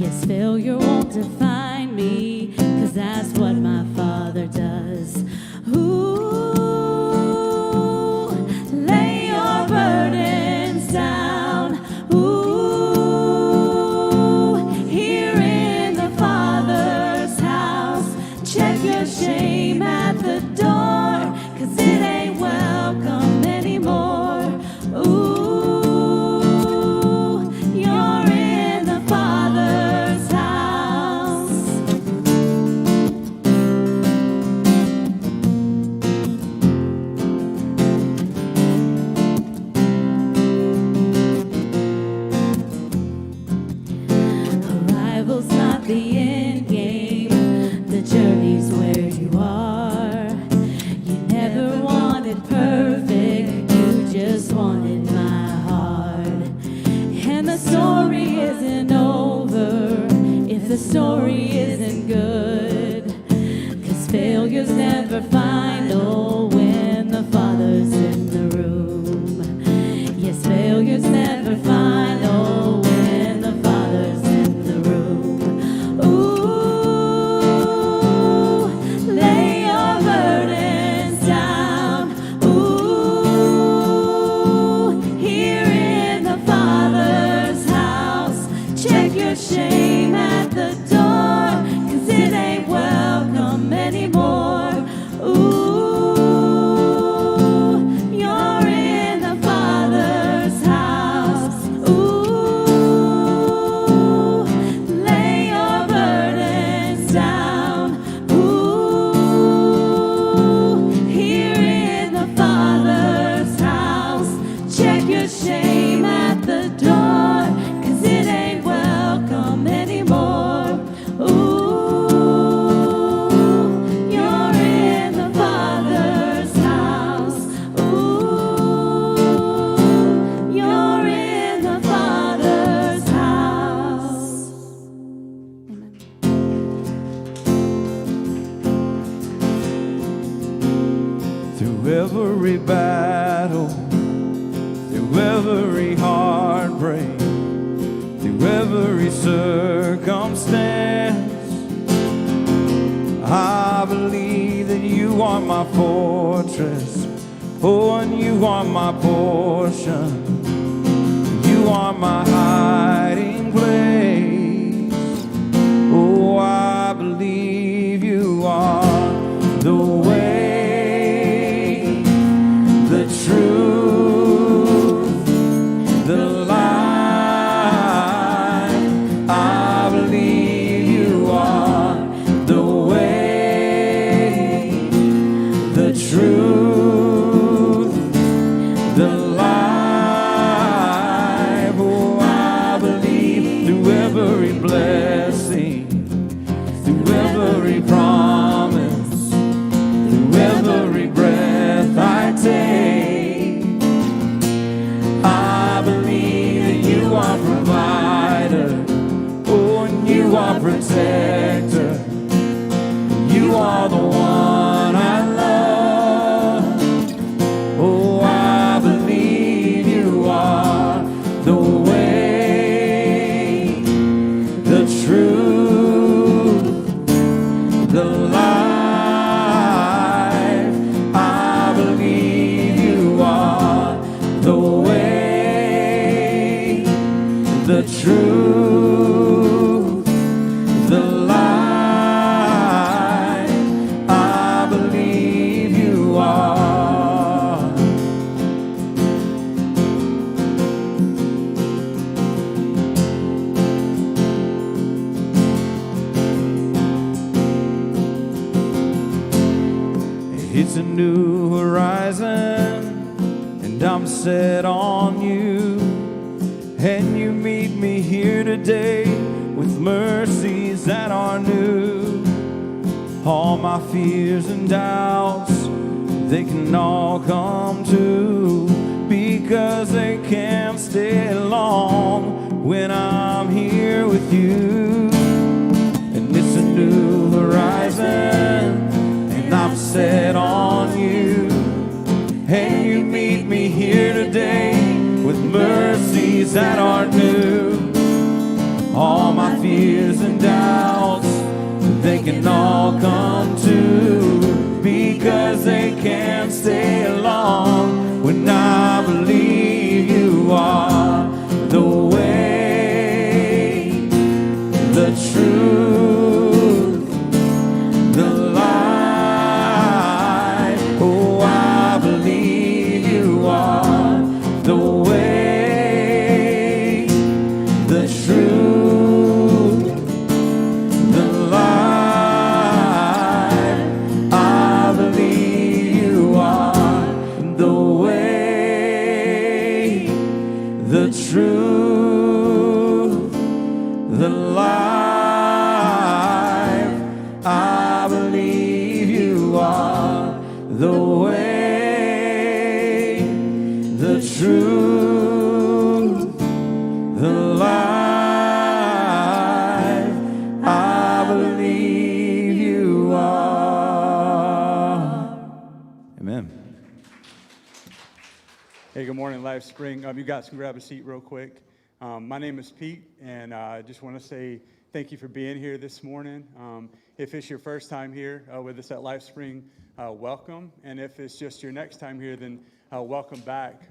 Yes, failure won't define me, 'cause that's what my Father does. Ooh, lay your burdens down. Ooh, here in the Father's house. Check your shame at the door, 'cause it ain't welcome anymore. Ooh, you're in the Father's house. Arrival's not the end game, the journey's where you are. You never wanted perfect, you just wanted my heart. And the story isn't over if the story isn't good, 'cause failure's never final when the Father's in the room. Yes, failure's never final when the Father's in the room. Ooh, lay your burdens down. Ooh, here in the Father's house. Check your shame at the door, 'cause it ain't welcome anymore. Ooh, you're in the Father's house. Ooh, lay your burdens down. Ooh, here in the Father's house. Check your shame at the door, 'cause it ain't welcome anymore. Ooh, you're in the Father's house. Ooh, you're in the Father's house. Amen. Through every battle, through every heartbreak, through every circumstance, I believe that you are my fortress, oh, and you are my portion. You are my hiding place. Oh, I believe you are the way, the truth, the life. I believe you are the way, the truth, the life. Oh, I believe through every blessing, through every promise, through every breath I take. I believe that you are provider, oh, and you are protector. You are the one I love. Oh, I believe you are the way, the truth, the life. I believe you are the way, the truth, the life. I believe you are. It's a new horizon, and I'm set on you. And you meet me here today with mercies that are new. All my fears and doubts, they can all come true, because they can't stay long when I'm here with you. And it's a new horizon, and I'm set on you. And you meet me here today with mercies that are new. All my fears and doubts, they can all come true, because they can't stay long when I believe you are the way, the truth, the life. Oh, I believe you are the way, the truth, the life. I believe you are the way, the truth, the life. I believe you are the way, the truth, the life. I believe you are. Amen. Hey, good morning, LifeSpring. You guys can grab a seat real quick. My name is Pete, and I just want to say thank you for being here this morning. If it's your first time here with us at LifeSpring, welcome. And if it's just your next time here, then welcome back.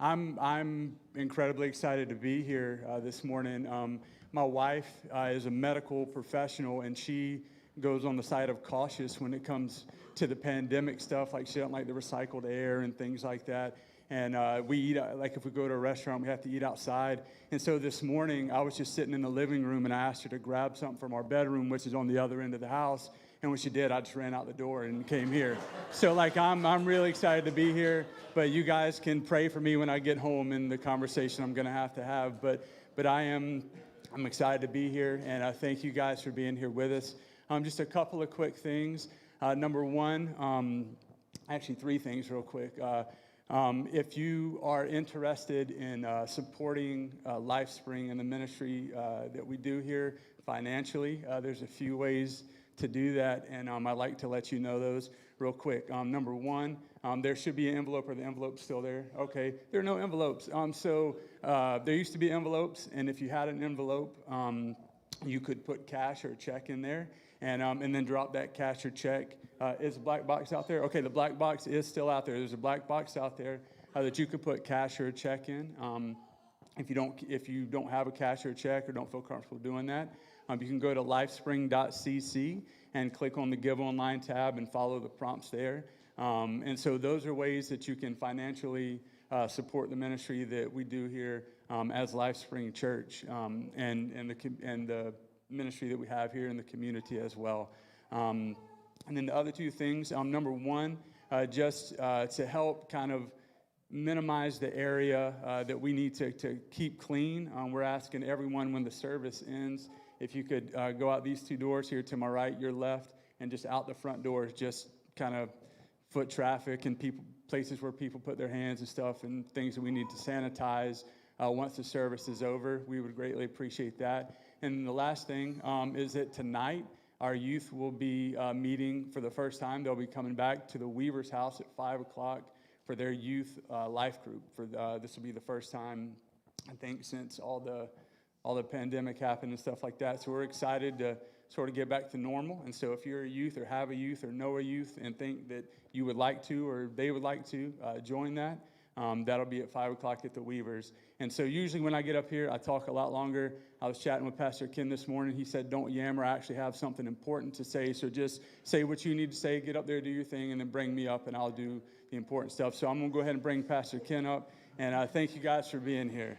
I'm incredibly excited to be here this morning. My wife is a medical professional, and she goes on the side of cautious when it comes to the pandemic stuff. Like, she doesn't like the recycled air and things like that. And we eat, like if we go to a restaurant, we have to eat outside. And so this morning, I was just sitting in the living room, and I asked her to grab something from our bedroom, which is on the other end of the house. And when she did, I just ran out the door and came here. So, like, I'm really excited to be here. But you guys can pray for me when I get home in the conversation I'm going to have. But I'm excited to be here, and I thank you guys for being here with us. Just a couple of quick things. Number one, actually three things real quick. If you are interested in supporting LifeSpring and the ministry that we do here financially, there's a few ways to do that, and I'd like to let you know those real quick. Number one, there should be an envelope. Are the envelopes still there? Okay, there are no envelopes. So there used to be envelopes, and if you had an envelope, you could put cash or a check in there, and then drop that cash or check. Is the black box out there? Okay, the black box is still out there. There's a black box out there that you could put cash or a check in. If you don't have a cash or a check or don't feel comfortable doing that, you can go to lifespring.cc and click on the Give Online tab and follow the prompts there. And so those are ways that you can financially support the ministry that we do here as LifeSpring Church, and the ministry that we have here in the community as well. And then the other two things, number one, just to help kind of minimize the area that we need to keep clean. We're asking everyone when the service ends, if you could go out these two doors here to my right, your left, and just out the front doors, just kind of foot traffic and places where people put their hands and stuff and things that we need to sanitize once the service is over. We would greatly appreciate that. And the last thing is that tonight, our youth will be meeting for the first time. They'll be coming back to the Weaver's house at 5 o'clock for their youth life group. This will be the first time, I think, since all the pandemic happened and stuff like that. So we're excited to sort of get back to normal. And so if you're a youth or have a youth or know a youth and think that you would like to or they would like to join that, that'll be at 5 o'clock at the Weavers. And so usually when I get up here, I talk a lot longer. I was chatting with Pastor Ken this morning. He said, don't yammer. I actually have something important to say. So just say what you need to say, get up there, do your thing, and then bring me up, and I'll do the important stuff. So I'm going to go ahead and bring Pastor Ken up. And thank you guys for being here.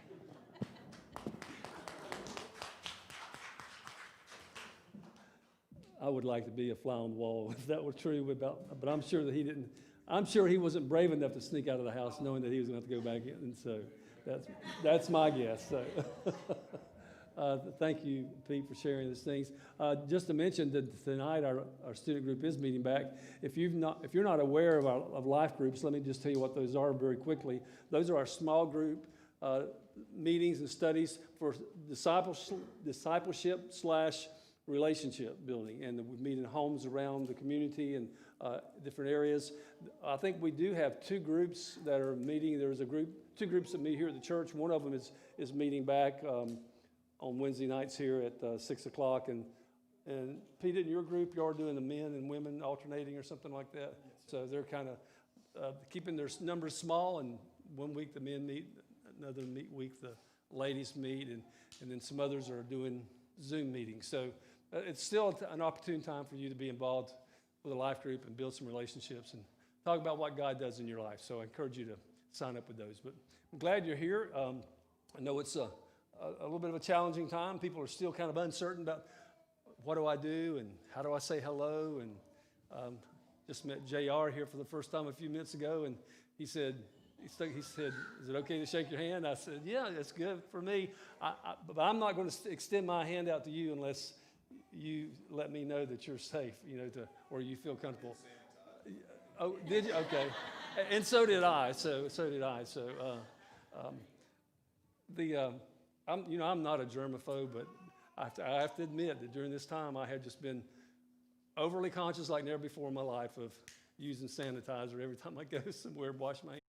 I would like to be a fly on the wall if that were true, but I'm sure that he didn't. I'm sure he wasn't brave enough to sneak out of the house knowing that he was going to have to go back in. And so that's my guess. So thank you, Pete, for sharing these things. Just to mention that tonight our student group is meeting back. If you're not aware of life groups, let me just tell you what those are very quickly. Those are our small group meetings and studies for discipleship / relationship building, and we meet in homes around the community and different areas. I think we do have two groups that are meeting. There's two groups that meet here at the church. One of them is meeting back on Wednesday nights here at 6 o'clock. And Pete, in your group, you are doing the men and women alternating or something like that? Yes. So they're kind of keeping their numbers small, and one week the men meet, another week the ladies meet, and then some others are doing Zoom meetings. So it's still an opportune time for you to be involved with a life group and build some relationships and talk about what God does in your life. So I encourage you to sign up with those. But I'm glad you're here. I know it's a little bit of a challenging time. People are still kind of uncertain about what do I do and how do I say hello. And just met JR here for the first time a few minutes ago, and he said, is it okay to shake your hand? I said, yeah, it's good for me. But I'm not going to extend my hand out to you unless you let me know that you're safe, or you feel comfortable. Oh, did you? Okay. And so did I. So did I. So I'm not a germaphobe, but I have to admit that during this time I had just been overly conscious like never before in my life of using sanitizer every time I go somewhere, wash my hands.